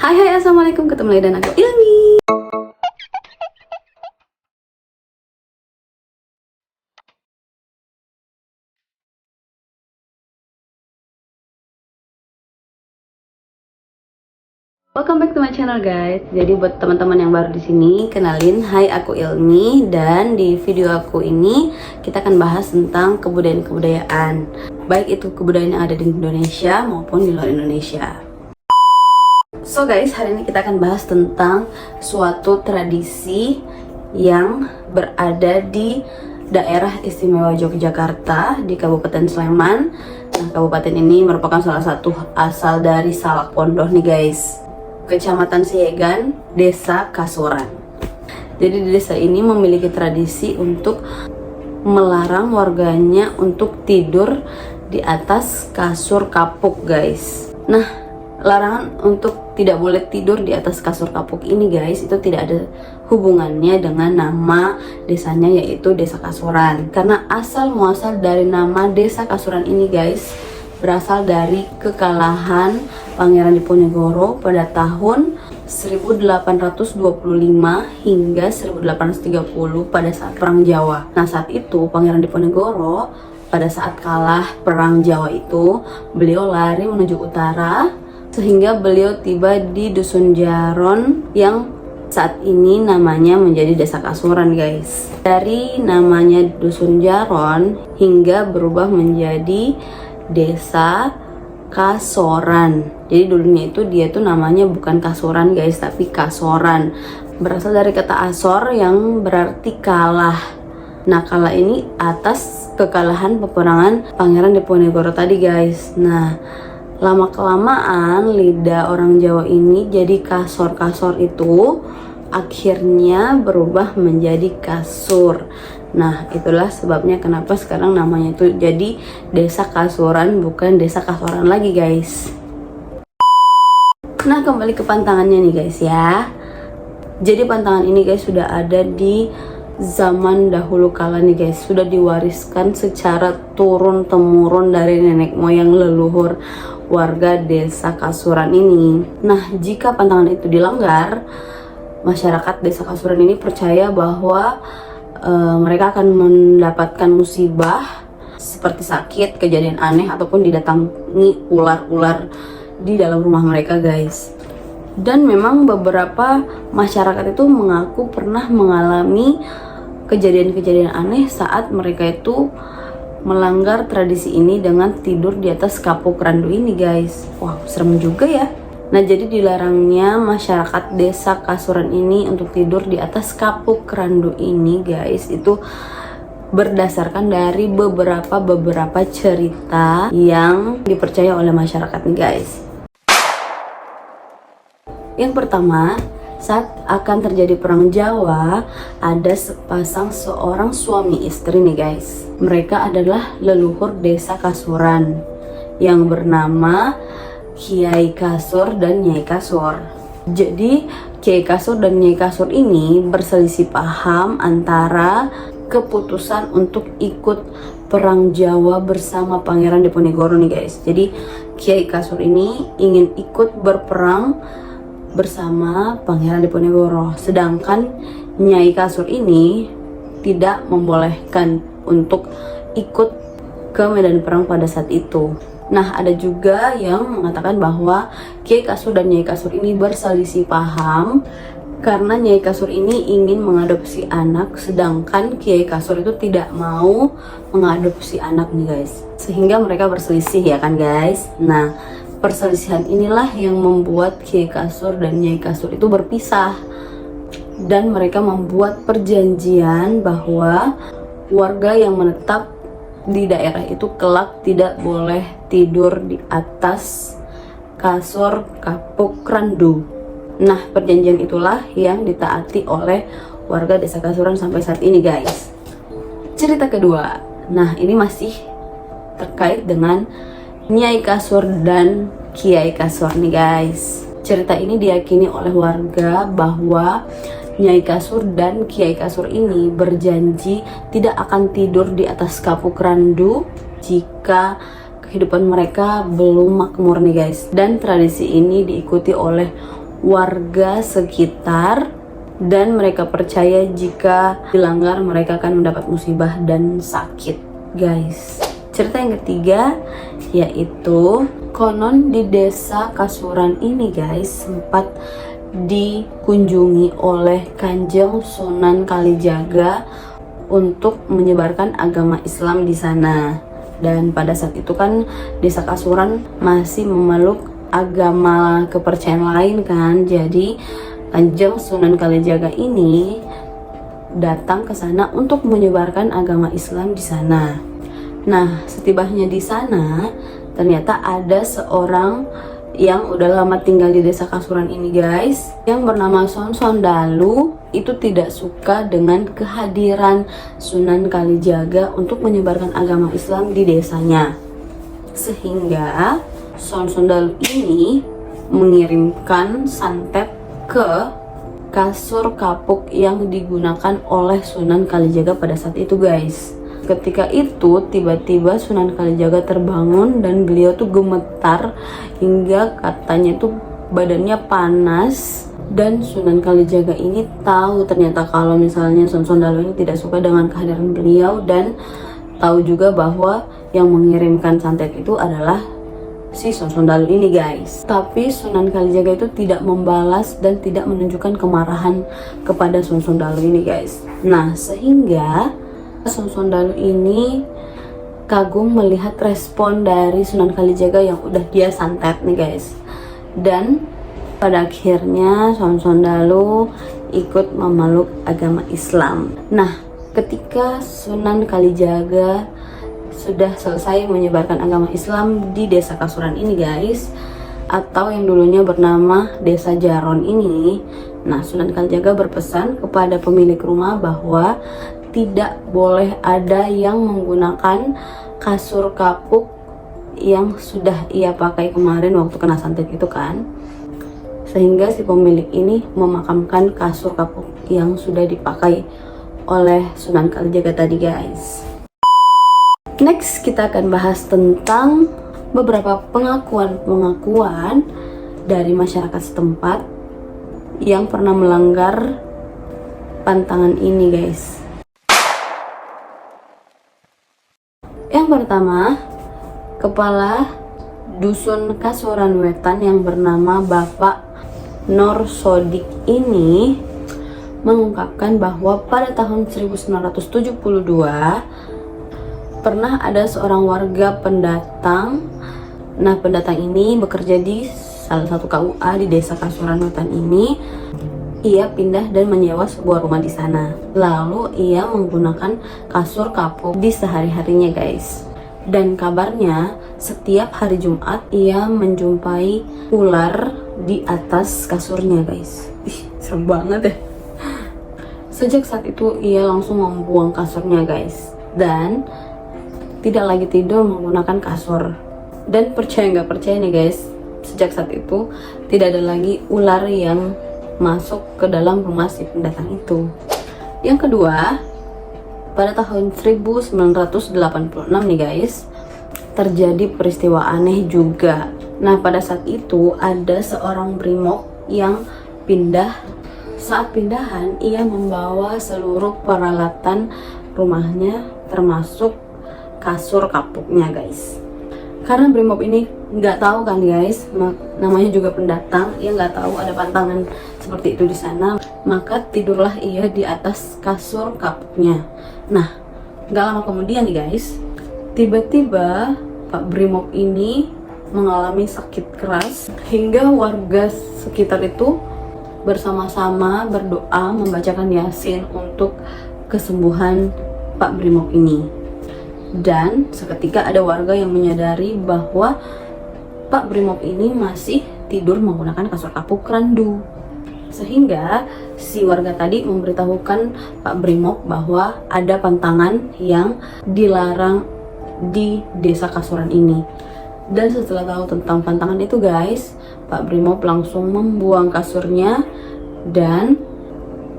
Hai hai, assalamualaikum, ketemu lagi dan aku Ilmi. Welcome back to my channel guys. Jadi buat teman-teman yang baru di sini, kenalin, hai aku Ilmi, dan di video aku ini kita akan bahas tentang kebudayaan-kebudayaan. Baik itu kebudayaan yang ada di Indonesia maupun di luar Indonesia. So guys, hari ini kita akan bahas tentang suatu tradisi yang berada di daerah istimewa Yogyakarta di Kabupaten Sleman. Nah, kabupaten ini merupakan salah satu asal dari Salak Pondoh nih guys, Kecamatan Siegan, Desa Kasuran. Jadi di desa ini memiliki tradisi untuk melarang warganya untuk tidur di atas kasur kapuk guys. Nah, larangan untuk tidak boleh tidur di atas kasur kapuk ini guys, itu tidak ada hubungannya dengan nama desanya, yaitu Desa Kasuran. Karena asal muasal dari nama Desa Kasuran ini guys, berasal dari kekalahan Pangeran Diponegoro pada tahun 1825 hingga 1830 pada saat Perang Jawa. Nah, saat itu Pangeran Diponegoro pada saat kalah Perang Jawa itu, beliau lari menuju utara sehingga beliau tiba di Dusun Jaron yang saat ini namanya menjadi Desa Kasuran guys. Dari namanya Dusun Jaron hingga berubah menjadi Desa Kasoran. Jadi dulunya itu dia tuh namanya bukan Kasuran guys, tapi Kasoran. Berasal dari kata asor yang berarti kalah. Nah, kalah ini atas kekalahan peperangan Pangeran Diponegoro tadi guys. Nah, lama-kelamaan lidah orang Jawa ini jadi kasor-kasor itu akhirnya berubah menjadi kasur. Nah, itulah sebabnya kenapa sekarang namanya itu jadi Desa Kasuran, bukan Desa Kasoran lagi guys. Nah, kembali ke pantangannya nih guys ya. Jadi pantangan ini guys sudah ada di zaman dahulu kala nih guys, sudah diwariskan secara turun temurun dari nenek moyang leluhur warga Desa Kasuran ini. Nah, jika pantangan itu dilanggar, masyarakat Desa Kasuran ini percaya bahwa mereka akan mendapatkan musibah seperti sakit, kejadian aneh, ataupun didatangi ular-ular di dalam rumah mereka guys. Dan memang beberapa masyarakat itu mengaku pernah mengalami kejadian-kejadian aneh saat mereka itu melanggar tradisi ini dengan tidur di atas kapuk randu ini guys. Wow, serem juga ya. Nah, jadi dilarangnya masyarakat Desa Kasuran ini untuk tidur di atas kapuk randu ini guys, itu berdasarkan dari beberapa cerita yang dipercaya oleh masyarakat nih guys. Yang pertama, saat akan terjadi Perang Jawa, ada seorang suami istri nih guys. Mereka adalah leluhur Desa Kasuran yang bernama Kiai Kasur dan Nyai Kasur. Jadi Kiai Kasur dan Nyai Kasur ini berselisih paham antara keputusan untuk ikut Perang Jawa bersama Pangeran Diponegoro nih guys. Jadi Kiai Kasur ini ingin ikut berperang bersama Pangeran Diponegoro, sedangkan Nyai Kasur ini tidak membolehkan untuk ikut ke medan perang pada saat itu. Nah, ada juga yang mengatakan bahwa Kiai Kasur dan Nyai Kasur ini berselisih paham karena Nyai Kasur ini ingin mengadopsi anak, sedangkan Kiai Kasur itu tidak mau mengadopsi anak nih guys. Sehingga mereka berselisih ya kan guys. Nah, perselisihan inilah yang membuat Kiai Kasur dan Nyai Kasur itu berpisah. Dan mereka membuat perjanjian bahwa warga yang menetap di daerah itu kelak tidak boleh tidur di atas kasur kapuk randu. Nah, perjanjian itulah yang ditaati oleh warga Desa Kasuran sampai saat ini guys. Cerita kedua, nah ini masih terkait dengan Nyai Kasur dan Kiai Kasur nih guys. Cerita ini diyakini oleh warga bahwa Nyai Kasur dan Kiai Kasur ini berjanji tidak akan tidur di atas kapuk randu jika kehidupan mereka belum makmur nih guys. Dan tradisi ini diikuti oleh warga sekitar, dan mereka percaya jika dilanggar mereka akan mendapat musibah dan sakit, guys. Cerita yang ketiga yaitu konon di desa Kasuran ini, guys, sempat dikunjungi oleh Kanjeng Sunan Kalijaga untuk menyebarkan agama Islam di sana. Dan pada saat itu kan desa Kasuran masih memeluk agama kepercayaan lain kan. Jadi Kanjeng Sunan Kalijaga ini datang ke sana untuk menyebarkan agama Islam di sana. Nah, setibanya di sana ternyata ada seorang yang udah lama tinggal di desa Kasuran ini, guys, yang bernama Son Sondalu. Itu tidak suka dengan kehadiran Sunan Kalijaga untuk menyebarkan agama Islam di desanya, sehingga Son Sondalu ini mengirimkan santet ke kasur kapuk yang digunakan oleh Sunan Kalijaga pada saat itu, guys. Ketika itu tiba-tiba Sunan Kalijaga terbangun dan beliau tuh gemetar hingga katanya tuh badannya panas. Dan Sunan Kalijaga ini tahu ternyata kalau misalnya Son Sondalu ini tidak suka dengan kehadiran beliau, dan tahu juga bahwa yang mengirimkan santet itu adalah si Son Sondalu ini, guys. Tapi Sunan Kalijaga itu tidak membalas dan tidak menunjukkan kemarahan kepada Son Sondalu ini, guys. Nah, sehingga Son Sondalu ini kagum melihat respon dari Sunan Kalijaga yang udah dia santet nih, guys. Dan pada akhirnya Son Sondalu ikut memeluk agama Islam. Nah, ketika Sunan Kalijaga sudah selesai menyebarkan agama Islam di desa Kasuran ini, guys, atau yang dulunya bernama desa Jaron ini, nah, Sunan Kalijaga berpesan kepada pemilik rumah bahwa tidak boleh ada yang menggunakan kasur kapuk yang sudah ia pakai kemarin waktu kena santet itu kan. Sehingga si pemilik ini memakamkan kasur kapuk yang sudah dipakai oleh Sunan Kalijaga tadi, guys. Next, kita akan bahas tentang beberapa pengakuan-pengakuan dari masyarakat setempat yang pernah melanggar pantangan ini, guys. Yang pertama, kepala dusun Kasuran Wetan yang bernama Bapak Nur Sodik ini mengungkapkan bahwa pada tahun 1972 pernah ada seorang warga pendatang. Nah, pendatang ini bekerja di salah satu KUA di desa Kasuran Wetan ini. Ia pindah dan menyewa sebuah rumah di sana. Lalu ia menggunakan kasur kapuk di sehari-harinya, guys. Dan kabarnya setiap hari Jumat ia menjumpai ular di atas kasurnya, guys. Ih, serem banget ya. Sejak saat itu ia langsung membuang kasurnya, guys, dan tidak lagi tidur menggunakan kasur. Dan percaya nggak percaya nih, guys, sejak saat itu tidak ada lagi ular yang masuk ke dalam rumah si pendatang itu. Yang kedua, pada tahun 1986 nih, guys, terjadi peristiwa aneh juga. Nah, pada saat itu ada seorang brimob yang pindah. Saat pindahan, ia membawa seluruh peralatan rumahnya termasuk kasur kapuknya, guys. Karena brimob ini nggak tahu kan, guys, namanya juga pendatang, ia nggak tahu ada pantangan seperti itu di sana, maka tidurlah ia di atas kasur kapuknya. Nah, nggak lama kemudian nih, guys, tiba-tiba Pak Brimob ini mengalami sakit keras hingga warga sekitar itu bersama-sama berdoa membacakan Yasin untuk kesembuhan Pak Brimob ini. Dan seketika ada warga yang menyadari bahwa Pak Brimob ini masih tidur menggunakan kasur kapuk randu. Sehingga si warga tadi memberitahukan Pak Brimob bahwa ada pantangan yang dilarang di desa Kasuran ini. Dan setelah tahu tentang pantangan itu, guys, Pak Brimob langsung membuang kasurnya dan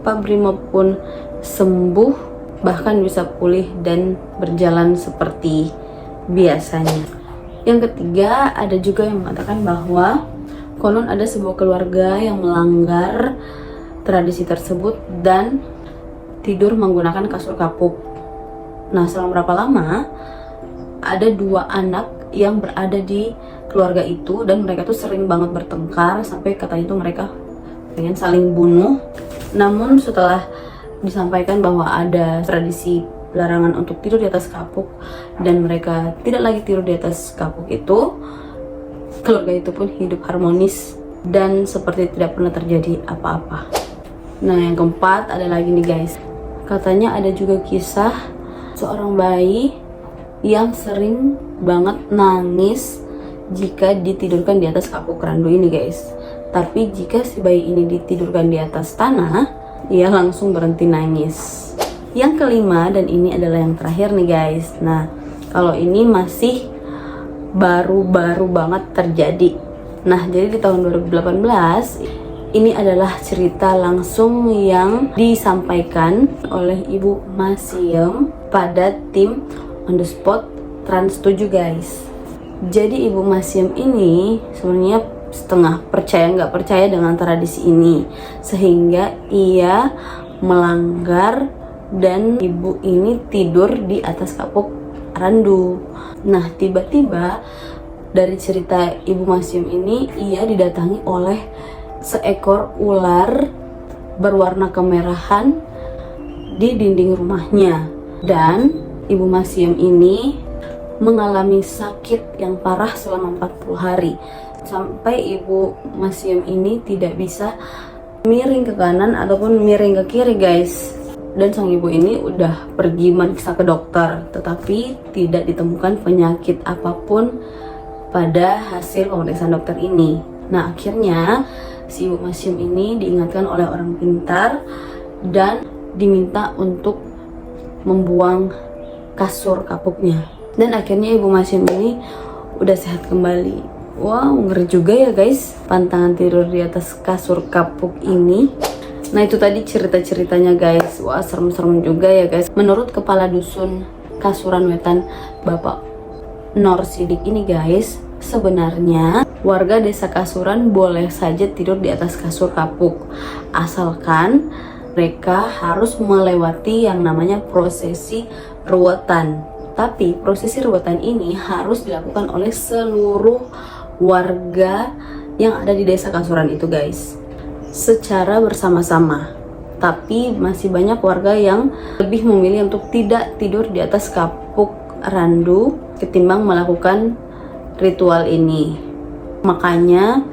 Pak Brimob pun sembuh, bahkan bisa pulih dan berjalan seperti biasanya. Yang ketiga, ada juga yang mengatakan bahwa konon ada sebuah keluarga yang melanggar tradisi tersebut dan tidur menggunakan kasur kapuk. Nah, selama berapa lama ada 2 anak yang berada di keluarga itu dan mereka tuh sering banget bertengkar sampai katanya itu mereka pengen saling bunuh. Namun setelah disampaikan bahwa ada tradisi larangan untuk tidur di atas kapuk dan mereka tidak lagi tidur di atas kapuk itu, keluarga itu pun hidup harmonis dan seperti tidak pernah terjadi apa-apa. Nah, yang keempat ada lagi nih guys. Katanya ada juga kisah seorang bayi yang sering banget nangis jika ditidurkan di atas kapuk randu ini guys. Tapi jika si bayi ini ditidurkan di atas tanah, ia langsung berhenti nangis. Yang kelima, dan ini adalah yang terakhir nih guys. Nah, kalau ini masih baru-baru banget terjadi. Nah, jadi di tahun 2018 ini adalah cerita langsung yang disampaikan oleh Ibu Masiem pada tim On The Spot Trans 7 guys. Jadi Ibu Masiem ini sebenarnya setengah percaya nggak percaya dengan tradisi ini, sehingga ia melanggar dan ibu ini tidur di atas kapuk randu. Nah, tiba-tiba dari cerita Ibu Masiem ini ia didatangi oleh seekor ular berwarna kemerahan di dinding rumahnya, dan Ibu Masiem ini mengalami sakit yang parah selama 40 hari sampai Ibu Masiem ini tidak bisa miring ke kanan ataupun miring ke kiri guys. Dan sang ibu ini udah pergi meriksa ke dokter, tetapi tidak ditemukan penyakit apapun pada hasil pemeriksaan dokter ini. Nah, akhirnya si Ibu Masiem ini diingatkan oleh orang pintar dan diminta untuk membuang kasur kapuknya. Dan akhirnya Ibu Masiem ini udah sehat kembali. Wow, ngeri juga ya guys pantangan tidur di atas kasur kapuk ini. Nah, itu tadi cerita-ceritanya guys. Wah, serem-serem juga ya guys. Menurut kepala dusun Kasuran Wetan Bapak Nor Sidik ini guys, sebenarnya warga desa Kasuran boleh saja tidur di atas kasur kapuk, asalkan mereka harus melewati yang namanya prosesi ruwetan. Tapi prosesi ruwetan ini harus dilakukan oleh seluruh warga yang ada di desa Kasuran itu guys, secara bersama-sama. Tapi masih banyak warga yang lebih memilih untuk tidak tidur di atas kapuk randu ketimbang melakukan ritual ini. Makanya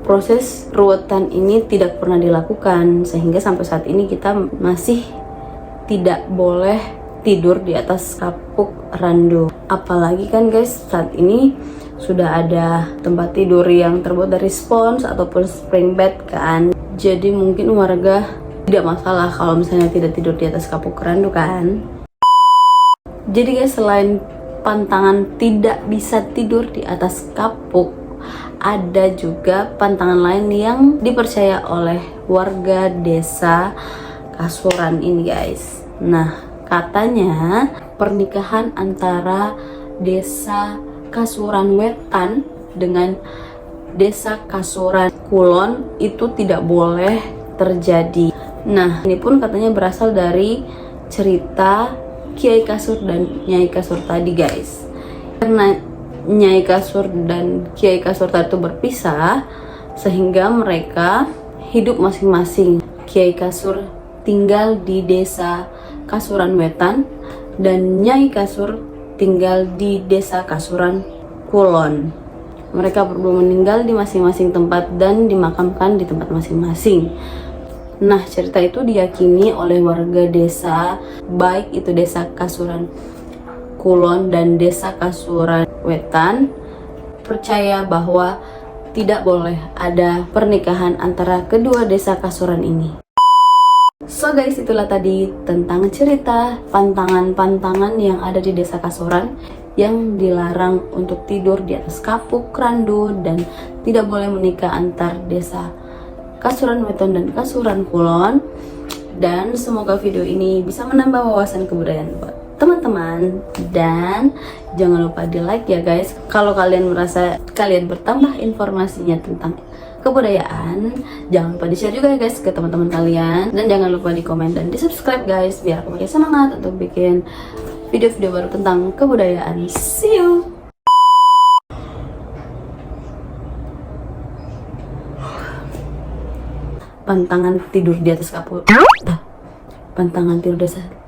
proses ruwetan ini tidak pernah dilakukan, sehingga sampai saat ini kita masih tidak boleh tidur di atas kapuk randu. Apalagi kan guys, saat ini sudah ada tempat tidur yang terbuat dari spons ataupun spring bed kan. Jadi mungkin warga tidak masalah kalau misalnya tidak tidur di atas kapuk randu kan. Jadi guys, selain pantangan tidak bisa tidur di atas kapuk, ada juga pantangan lain yang dipercaya oleh warga desa Kasuran ini guys. Nah, katanya pernikahan antara desa Kasuran Wetan dengan desa Kasuran Kulon itu tidak boleh terjadi. Nah, ini pun katanya berasal dari cerita Kiai Kasur dan Nyai Kasur tadi guys. Karena Nyai Kasur dan Kiai Kasur tadi itu berpisah, sehingga mereka hidup masing-masing. Kiai Kasur tinggal di desa Kasuran Wetan dan Nyai Kasur tinggal di desa Kasuran Kulon. Mereka berdua meninggal di masing-masing tempat dan dimakamkan di tempat masing-masing. Nah, cerita itu diyakini oleh warga desa, baik itu desa Kasuran Kulon dan desa Kasuran Wetan, percaya bahwa tidak boleh ada pernikahan antara kedua desa Kasuran ini. So guys, itulah tadi tentang cerita pantangan-pantangan yang ada di desa Kasuran yang dilarang untuk tidur di atas kapuk randu dan tidak boleh menikah antar desa Kasuran Wetan dan Kasuran Kulon. Dan semoga video ini bisa menambah wawasan kebudayaan buat teman-teman, dan jangan lupa di like ya guys kalau kalian merasa kalian bertambah informasinya tentang kebudayaan. Jangan lupa di-share juga ya guys ke teman-teman kalian, dan jangan lupa di komen dan di subscribe guys, biar aku makin semangat untuk bikin video-video baru tentang kebudayaan. See you. Pantangan tidur di atas kapur. Pantangan tidur di atas